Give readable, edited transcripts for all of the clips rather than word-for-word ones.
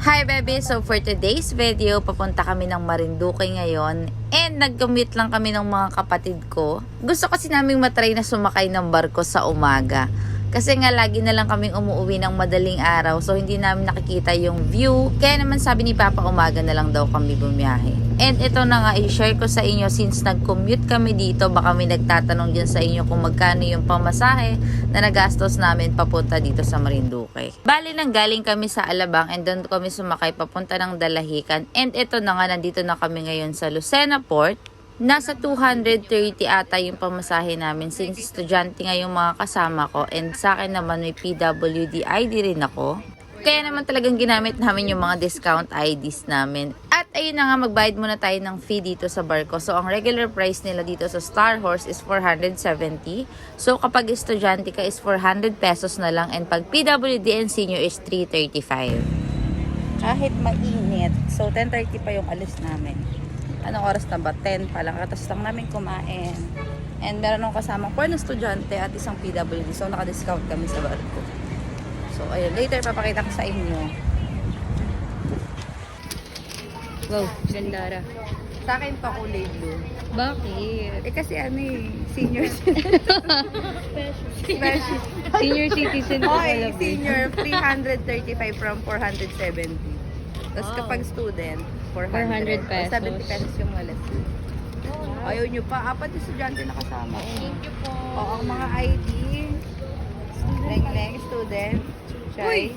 Hi baby! So for today's video, papunta kami ng Marinduque ngayon and nag-commute lang kami ng mga kapatid ko. Gusto kasi naming matry na sumakay ng barko sa umaga. Kasi nga lagi na lang kaming umuwi ng madaling araw so hindi namin nakikita yung view. Kaya naman sabi ni Papa umaga na lang daw kami bumiyahe. And ito na nga i-share ko sa inyo since nag-commute kami dito. Baka may nagtatanong dyan sa inyo kung magkano yung pamasahe na nagastos namin papunta dito sa Marinduque. Bali nang galing kami sa Alabang and doon kami sumakay papunta ng Dalahican. And ito na nga nandito na kami ngayon sa Lucena Port. Nasa 230 ata yung pamasahe namin since estudyante nga yung mga kasama ko and sa akin naman may PWD ID rin ako. Kaya naman talagang ginamit namin yung mga discount IDs namin. At ayun na nga magbayad muna tayo ng fee dito sa barko. So ang regular price nila dito sa Star Horse is 470. So kapag estudyante ka is 400 pesos na lang and pag PWD and senior is 335. Kahit mainit. So 10:30 pa yung alis namin. Anong oras na ba? 10 pa lang. Katas lang namin kumain. And meron akong kasama 4 na estudyante at isang PWD. So naka-discount kami sa barko. So ayun, later papakita ko sa inyo. Wow, ganda. Sa akin pa kulay blue. Bakit? Eh kasi ano eh, senior Special. Senior citizen ko Okay, pala. senior 335 from 470. Tapos Wow. kapag student, 400 pesos. 70 pesos yung wallet. Ayaw nyo pa, apat yung estudyante na kasama. Thank you po. O, ang mga ID, leng-leng, student, Chay.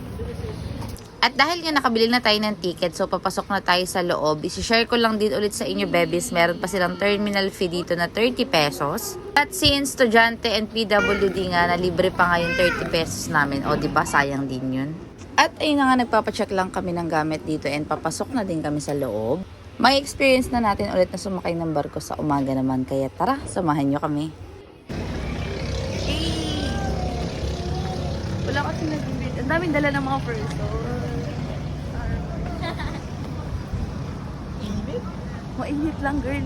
At dahil nga nakabili na tayo ng ticket, so papasok na tayo sa loob. I-share ko lang din ulit sa inyo, bebis. Meron pa silang terminal fee dito na 30 pesos. At since estudyante and PWD nga, na libre pa nga yung 30 pesos namin. O, diba? Sayang din yun. At ayun na nga, nagpapacheck lang kami ng gamit dito and papasok na din kami sa loob. May experience na natin ulit na sumakay ng barko sa umaga naman. Kaya tara, samahan nyo kami. Hey! Wala kasi nag-invite. Ang daming dala ng mga person. Init? Mainit lang, girl.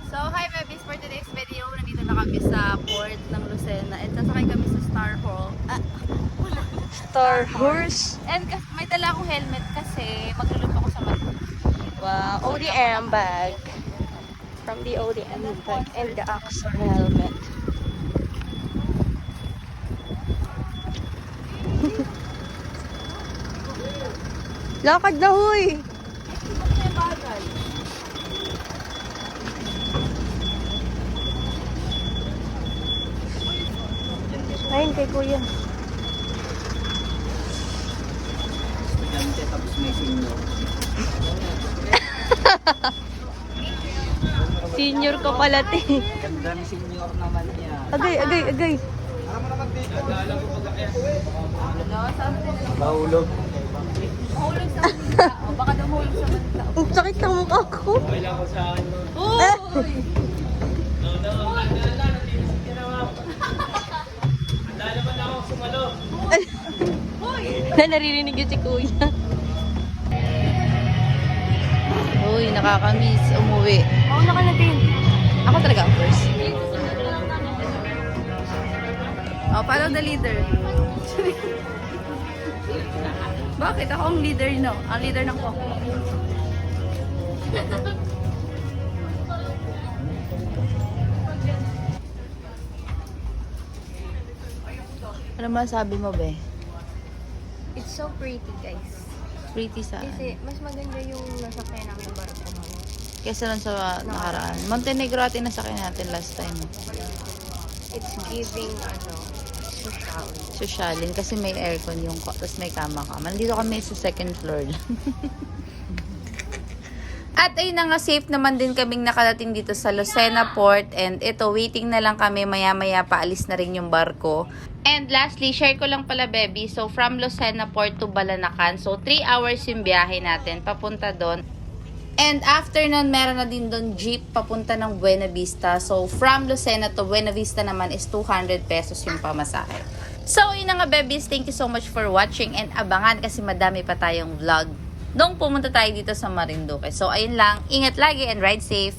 So, hi babies! For today's video, nandito na kami sa port ng Lucena. And sasakay kami sa Star Horse. And may dala akong helmet kasi magluluto ako sa mata. Wow, ODM bag. From the ODM bag and the Axor helmet. Lakad na, huy! Ayun kay kuya. Estudyante tapos may senior. Senior ka pala, te. Ganda ni senior naman niya. Agay, agay, agay. Bahulog. Mahulog sa manita. O baka daw mahulog sa manita. Ang sakit ng mukha ko. Uy! Na naririnig yun si kuya. Uy, nakakamiss. Umuwi. Oo, nakalagay. Ako talaga ang first. Oh, follow the leader. Bakit? Ako ang leader, no? Ang leader ng Coco. Ano masabi mo, be? It's so pretty, guys. Pretty sa... Kasi mas maganda yung nasakyan namin barko ngayon. Kesa lang sa nakaraan. Montenegro atin nasakyan natin last time. It's giving, social. Sosyalin kasi may aircon yung tapos may kama. Nandito kami sa second floor lang. At ayun na nga, safe naman din kaming nakadating dito sa Lucena Port. And ito, waiting na lang kami. Maya-maya paalis na rin yung barko. And lastly, share ko lang pala, baby. So, from Lucena Port to Balanacan. So, 3 hours yung biyahe natin papunta doon. And after nun, meron na din doon jeep papunta ng Buena Vista. So, from Lucena to Buena Vista naman is 200 pesos yung pamasahe. So, yun na nga, babies. Thank you so much for watching. And abangan kasi madami pa tayong vlog nung pumunta tayo dito sa Marinduque. So, ayun lang. Ingat lagi and ride safe.